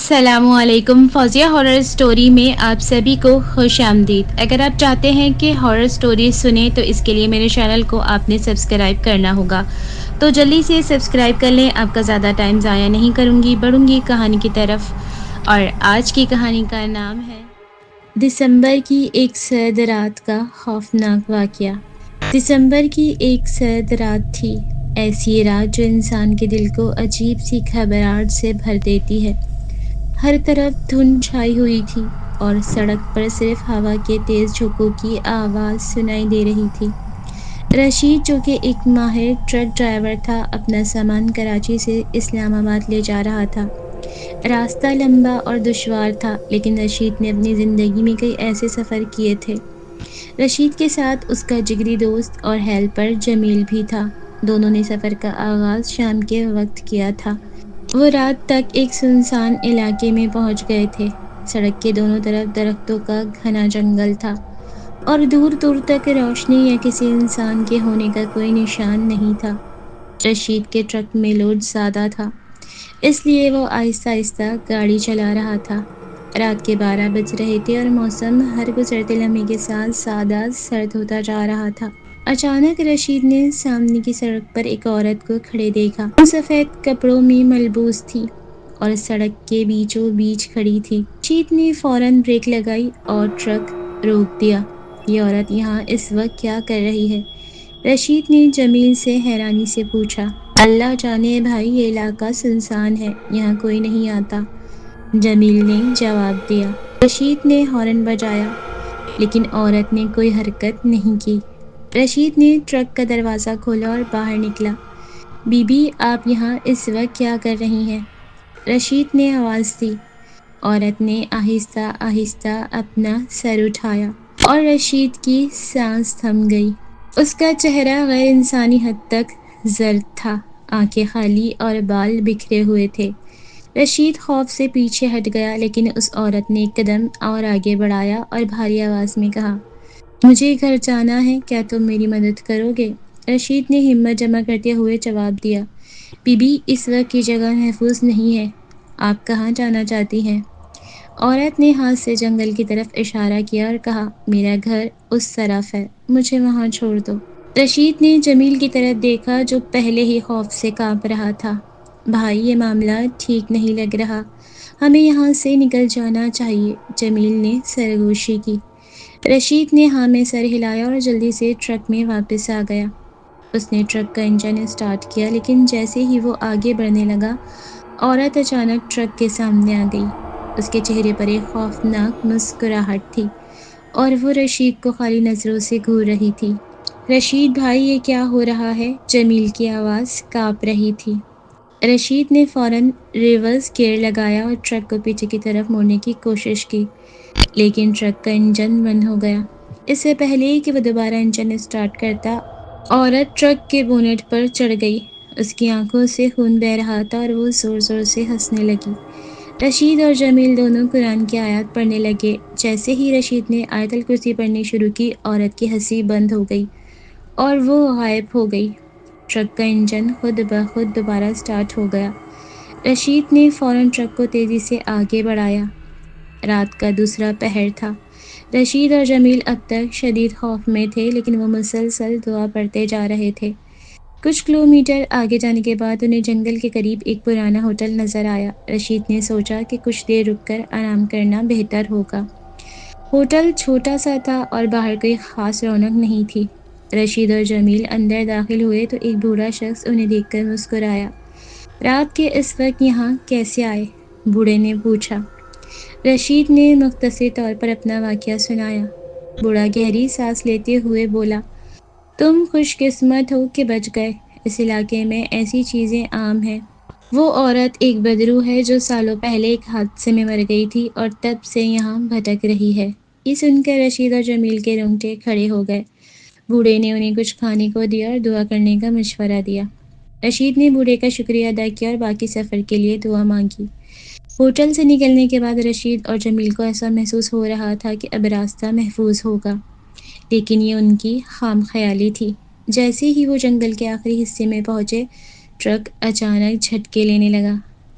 السلام علیکم، Fauzia horror story میں آپ سبھی کو خوش آمدید۔ اگر آپ چاہتے ہیں کہ ہارر سٹوری سنیں تو اس کے لیے میرے چینل کو آپ نے سبسکرائب کرنا ہوگا، تو جلدی سے سبسکرائب کر لیں۔ آپ کا زیادہ ٹائم ضائع نہیں کروں گی، بڑھوں گی کہانی کی طرف۔ اور آج کی کہانی کا نام ہے دسمبر کی ایک سرد رات کا خوفناک واقعہ۔ دسمبر کی ایک سرد رات تھی، ایسی رات جو انسان کے دل کو عجیب سی گھبراہٹ سے بھر دیتی ہے۔ ہر طرف دھند چھائی ہوئی تھی اور سڑک پر صرف ہوا کے تیز جھونکوں کی آواز سنائی دے رہی تھی۔ رشید، جو کہ ایک ماہر ٹرک ڈرائیور تھا، اپنا سامان کراچی سے اسلام آباد لے جا رہا تھا۔ راستہ لمبا اور دشوار تھا، لیکن رشید نے اپنی زندگی میں کئی ایسے سفر کیے تھے۔ رشید کے ساتھ اس کا جگری دوست اور ہیلپر جمیل بھی تھا۔ دونوں نے سفر کا آغاز شام کے وقت کیا تھا۔ وہ رات تک ایک سنسان علاقے میں پہنچ گئے تھے۔ سڑک کے دونوں طرف درختوں کا گھنا جنگل تھا اور دور دور تک روشنی یا کسی انسان کے ہونے کا کوئی نشان نہیں تھا۔ رشید کے ٹرک میں لوڈ زیادہ تھا، اس لیے وہ آہستہ آہستہ گاڑی چلا رہا تھا۔ رات کے 12 بج رہے تھے اور موسم ہر گزرتے لمحے کے ساتھ زیادہ سرد ہوتا جا رہا تھا۔ اچانک رشید نے سامنے کی سڑک پر ایک عورت کو کھڑے دیکھا۔ وہ سفید کپڑوں میں ملبوس تھی اور سڑک کے بیچوں بیچ کھڑی تھی۔ رشید نے فوراً بریک لگائی اور ٹرک روک دیا۔ یہ عورت یہاں اس وقت کیا کر رہی ہے؟ رشید نے جمیل سے حیرانی سے پوچھا۔ اللہ جانے بھائی، یہ علاقہ سنسان ہے، یہاں کوئی نہیں آتا، جمیل نے جواب دیا۔ رشید نے ہارن بجایا، لیکن عورت نے کوئی حرکت نہیں کی۔ رشید نے ٹرک کا دروازہ کھولا اور باہر نکلا۔ بی بی، آپ یہاں اس وقت کیا کر رہی ہیں؟ رشید نے آواز دی۔ عورت نے آہستہ آہستہ اپنا سر اٹھایا اور رشید کی سانس تھم گئی۔ اس کا چہرہ غیر انسانی حد تک زرد تھا، آنکھیں خالی اور بال بکھرے ہوئے تھے۔ رشید خوف سے پیچھے ہٹ گیا، لیکن اس عورت نے ایک قدم اور آگے بڑھایا اور بھاری آواز میں کہا، مجھے گھر جانا ہے، کیا تم میری مدد کرو گے؟ رشید نے ہمت جمع کرتے ہوئے جواب دیا، بی بی، اس وقت کی جگہ محفوظ نہیں ہے، آپ کہاں جانا چاہتی ہیں؟ عورت نے ہاتھ سے جنگل کی طرف اشارہ کیا اور کہا، میرا گھر اس طرف ہے، مجھے وہاں چھوڑ دو۔ رشید نے جمیل کی طرف دیکھا، جو پہلے ہی خوف سے کانپ رہا تھا۔ بھائی، یہ معاملہ ٹھیک نہیں لگ رہا، ہمیں یہاں سے نکل جانا چاہیے، جمیل نے سرگوشی کی۔ رشید نے ہاں میں سر ہلایا اور جلدی سے ٹرک میں واپس آ گیا۔ اس نے ٹرک کا انجن اسٹارٹ کیا، لیکن جیسے ہی وہ آگے بڑھنے لگا، عورت اچانک ٹرک کے سامنے آ گئی۔ اس کے چہرے پر ایک خوفناک مسکراہٹ تھی اور وہ رشید کو خالی نظروں سے گھور رہی تھی۔ رشید بھائی، یہ کیا ہو رہا ہے؟ جمیل کی آواز کانپ رہی تھی۔ رشید نے فوراً ریورس گیئر لگایا اور ٹرک کو پیچھے کی طرف موڑنے کی کوشش کی، لیکن ٹرک کا انجن بند ہو گیا۔ اس سے پہلے کہ وہ دوبارہ انجن اسٹارٹ کرتا، عورت ٹرک کے بونٹ پر چڑھ گئی۔ اس کی آنکھوں سے خون بہہ رہا تھا اور وہ زور زور سے ہنسنے لگی۔ رشید اور جمیل دونوں قرآن کی آیات پڑھنے لگے۔ جیسے ہی رشید نے آیت الکرسی پڑھنی شروع کی، عورت کی ہنسی بند ہو گئی اور وہ غائب ہو گئی۔ ٹرک کا انجن خود بخود دوبارہ سٹارٹ ہو گیا۔ رشید نے فوراً ٹرک کو تیزی سے آگے بڑھایا۔ رات کا دوسرا پہر تھا۔ رشید اور جمیل اب تک شدید خوف میں تھے، لیکن وہ مسلسل دعا پڑھتے جا رہے تھے۔ کچھ کلومیٹر آگے جانے کے بعد انہیں جنگل کے قریب ایک پرانا ہوٹل نظر آیا۔ رشید نے سوچا کہ کچھ دیر رک کر آرام کرنا بہتر ہوگا۔ ہوٹل چھوٹا سا تھا اور باہر کوئی خاص رونق نہیں تھی۔ رشید اور جمیل اندر داخل ہوئے تو ایک بوڑھا شخص انہیں دیکھ کر مسکرایا۔ رات کے اس وقت یہاں کیسے آئے؟ بوڑھے نے پوچھا۔ رشید نے مختصر طور پر اپنا واقعہ سنایا۔ بوڑھا گہری سانس لیتے ہوئے بولا، تم خوش قسمت ہو کہ بچ گئے، اس علاقے میں ایسی چیزیں عام ہیں۔ وہ عورت ایک بدرو ہے جو سالوں پہلے ایک حادثے میں مر گئی تھی اور تب سے یہاں بھٹک رہی ہے۔ یہ سن کر رشید اور جمیل کے رونگٹے کھڑے ہو گئے۔ بوڑھے نے انہیں کچھ کھانے کو دیا اور دعا کرنے کا مشورہ دیا۔ رشید نے بوڑھے کا شکریہ ادا کیا اور باقی سفر کے لیے دعا مانگی۔ ہوٹل سے نکلنے کے بعد رشید اور جمیل کو ایسا محسوس ہو رہا تھا کہ اب راستہ محفوظ ہوگا، لیکن یہ ان کی خام خیالی تھی۔ جیسے ہی وہ جنگل کے آخری حصے میں پہنچے، ٹرک اچانک جھٹکے لینے لگا۔